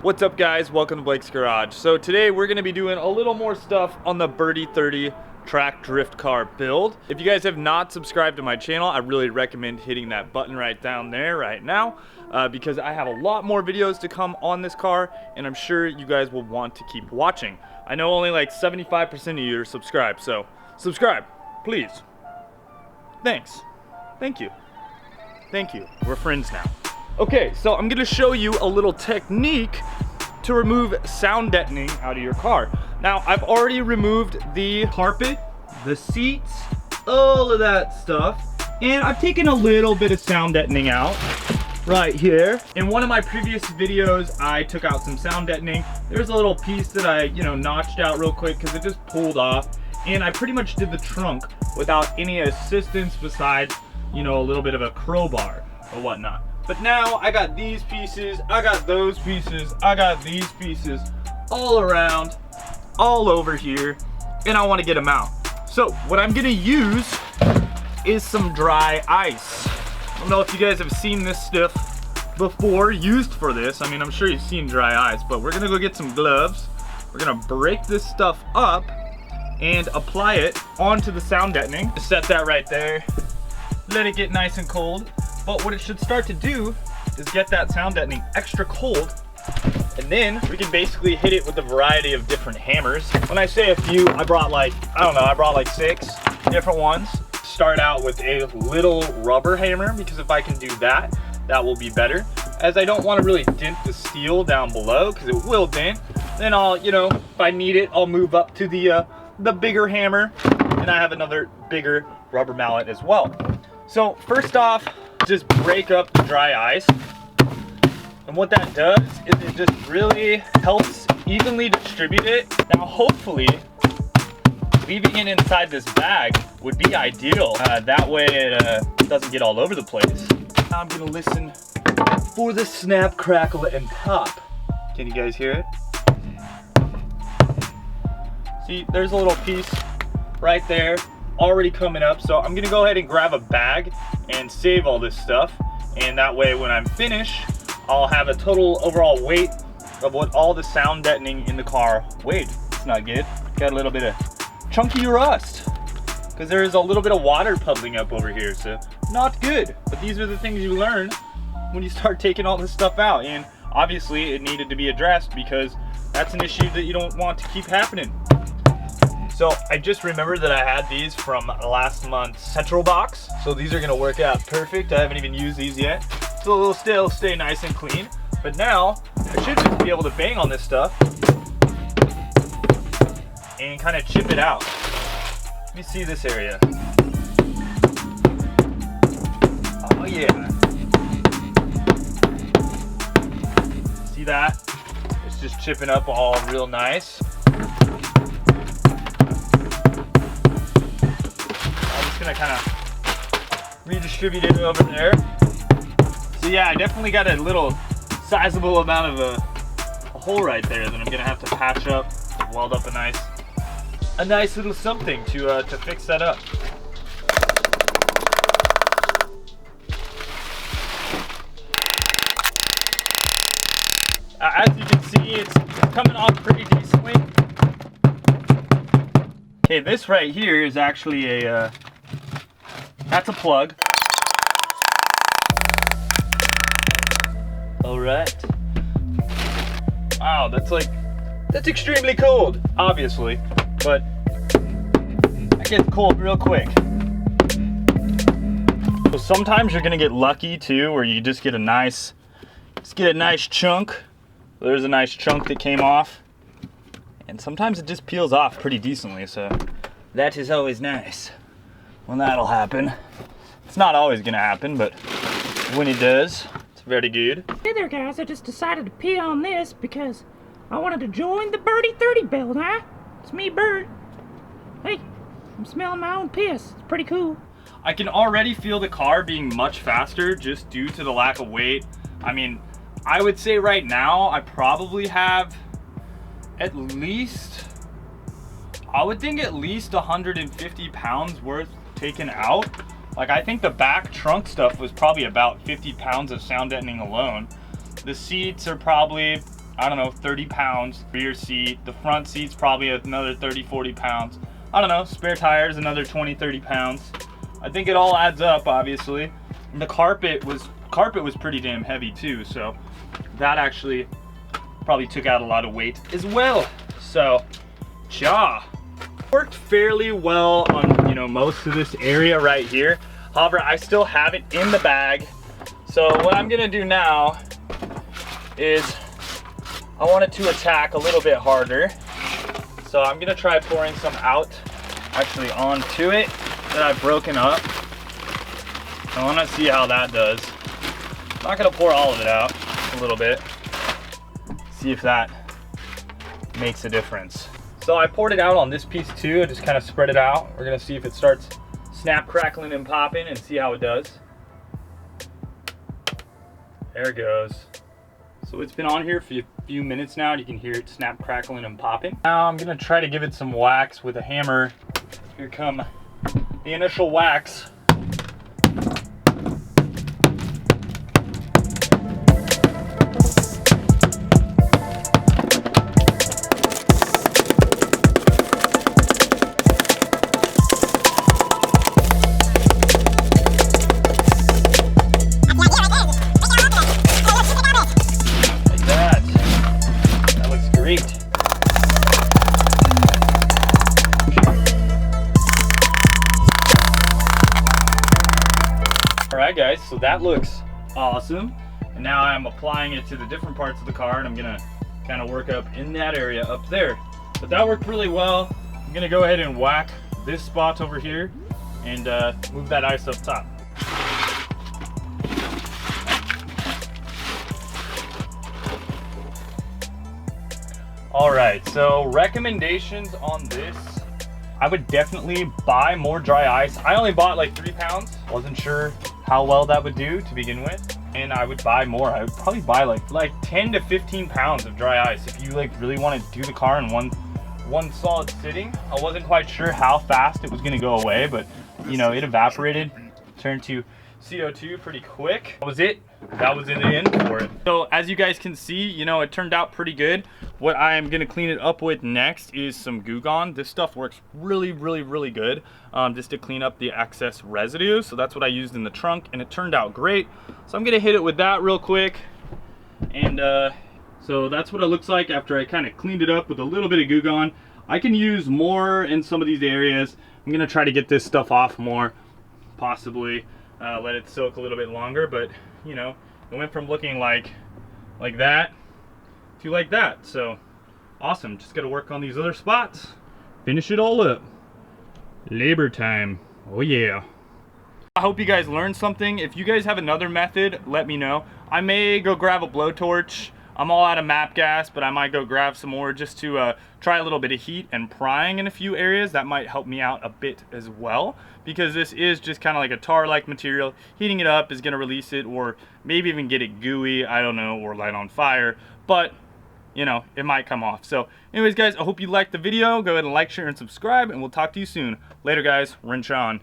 What's up guys, welcome to Blake's Garage. So today we're gonna be doing a little more stuff on the BERTY30 track drift car build. If you guys have not subscribed to my channel, I really recommend hitting that button right down there right now because I have a lot more videos to come on this car and I'm sure you guys will want to keep watching. I know only like 75% of you are subscribed, so subscribe, please. Thanks. Thank you. Thank you. We're friends now. Okay, so I'm gonna show you a little technique to remove sound deadening out of your car. Now, I've already removed the carpet, the seats, all of that stuff, and I've taken a little bit of sound deadening out right here. In one of my previous videos, I took out some sound deadening. There's a little piece that I, notched out real quick because it just pulled off, and I pretty much did the trunk without any assistance besides, a little bit of a crowbar or whatnot. But now I got these pieces, I got those pieces, I got these pieces all around, all over here, and I want to get them out. So what I'm gonna use is some dry ice. I don't know if you guys have seen this stuff before used for this. I mean, I'm sure you've seen dry ice, but we're gonna go get some gloves. We're gonna break this stuff up and apply it onto the sound deadening. Just set that right there. Let it get nice and cold. But what it should start to do is get that sound deadening extra cold, and then we can basically hit it with a variety of different hammers. When I say a few, I brought like 6 different ones. Start out with a little rubber hammer, because if I can do that, that will be better. As I don't want to really dent the steel down below, because it will dent. Then I'll, if I need it, I'll move up to the bigger hammer, and I have another bigger rubber mallet as well. So first off, just break up the dry ice, and what that does is it just really helps evenly distribute it. Now hopefully leaving it inside this bag would be ideal, that way it doesn't get all over the place. Now I'm gonna listen for the snap, crackle, and pop. Can you guys hear it? See, there's a little piece right there already coming up, so I'm gonna go ahead and grab a bag and save all this stuff, and that way when I'm finished I'll have a total overall weight of what all the sound deadening in the car weighed. It's not good. Got a little bit of chunky rust because there is a little bit of water puddling up over here, so not good. But these are the things you learn when you start taking all this stuff out, and obviously it needed to be addressed because that's an issue that you don't want to keep happening. So I just remembered that I had these from last month's Central box. So these are gonna work out perfect. I haven't even used these yet. So they'll still stay nice and clean. But now I should just be able to bang on this stuff and kind of chip it out. Let me see this area. Oh yeah. See that? It's just chipping up all real nice. Gonna kind of redistribute it over there. So yeah, I definitely got a little sizable amount of a hole right there that I'm gonna have to patch up, weld up a nice little something to fix that up. As you can see, it's coming off pretty decently. Okay, this right here is actually a that's a plug. All right. Wow, that's extremely cold, obviously, but that gets cold real quick. So sometimes you're gonna get lucky too, where you just get a nice chunk. There's a nice chunk that came off, and sometimes it just peels off pretty decently. So that is always nice when that'll happen. It's not always gonna happen, but when it does, it's very good. Hey there guys, I just decided to pee on this because I wanted to join the BERTY30 build, huh? It's me, Bert. Hey, I'm smelling my own piss. It's pretty cool. I can already feel the car being much faster just due to the lack of weight. I mean, I would say right now I probably have at least, I would think at least 150 pounds worth taken out Like, I think the back trunk stuff was probably about 50 pounds of sound deadening alone. The seats are probably, I don't know, 30 pounds for your seat. The front seat's probably another 30, 40 pounds. I don't know, spare tires, another 20, 30 pounds. I think it all adds up, obviously. And the carpet was pretty damn heavy too, so that actually probably took out a lot of weight as well. So, worked fairly well on, you know, most of this area right here. However, I still have it in the bag. So what I'm gonna do now is I want it to attack a little bit harder. So I'm gonna try pouring some out, actually onto it that I've broken up. I wanna see how that does. I'm not gonna pour all of it out, a little bit. See if that makes a difference. So I poured it out on this piece too. I just kind of spread it out. We're gonna see if it starts snap, crackling, and popping and see how it does. There it goes. So it's been on here for a few minutes now. You can hear it snap, crackling, and popping. Now I'm gonna try to give it some wax with a hammer. Here come the initial wax. Alright guys, so that looks awesome. And now I'm applying it to the different parts of the car, and I'm gonna kind of work up in that area up there. But that worked really well. I'm gonna go ahead and whack this spot over here and move that ice up top. Alright, so recommendations on this. I would definitely buy more dry ice. I only bought like 3 pounds. Wasn't sure how well that would do to begin with. And I would buy more. I would probably buy like 10 to 15 pounds of dry ice if you like really want to do the car in one solid sitting. I wasn't quite sure how fast it was gonna go away, but you know, it evaporated, turned to CO2 pretty quick. That was it. That was the end for it. So as you guys can see, you know, it turned out pretty good. What I am gonna clean it up with next is some Goo Gone. This stuff works really good, just to clean up the excess residue. So that's what I used in the trunk, and it turned out great. So I'm gonna hit it with that real quick. And so that's what it looks like after I kind of cleaned it up with a little bit of Goo Gone. I can use more in some of these areas. I'm gonna try to get this stuff off more, possibly let it soak a little bit longer, but you know, it went from looking like that to like that. So awesome. Just got to work on these other spots, finish it all up. Labor time. Oh yeah. I hope you guys learned something. If you guys have another method, let me know. I may go grab a blowtorch. I'm all out of map gas, but I might go grab some more just to try a little bit of heat and prying in a few areas. That might help me out a bit as well, because this is just kind of like a tar-like material. Heating it up is going to release it, or maybe even get it gooey, I don't know, or light on fire, but you know, it might come off. So anyways guys, I hope you liked the video. Go ahead and like, share, and subscribe, and we'll talk to you soon. Later guys, wrench on.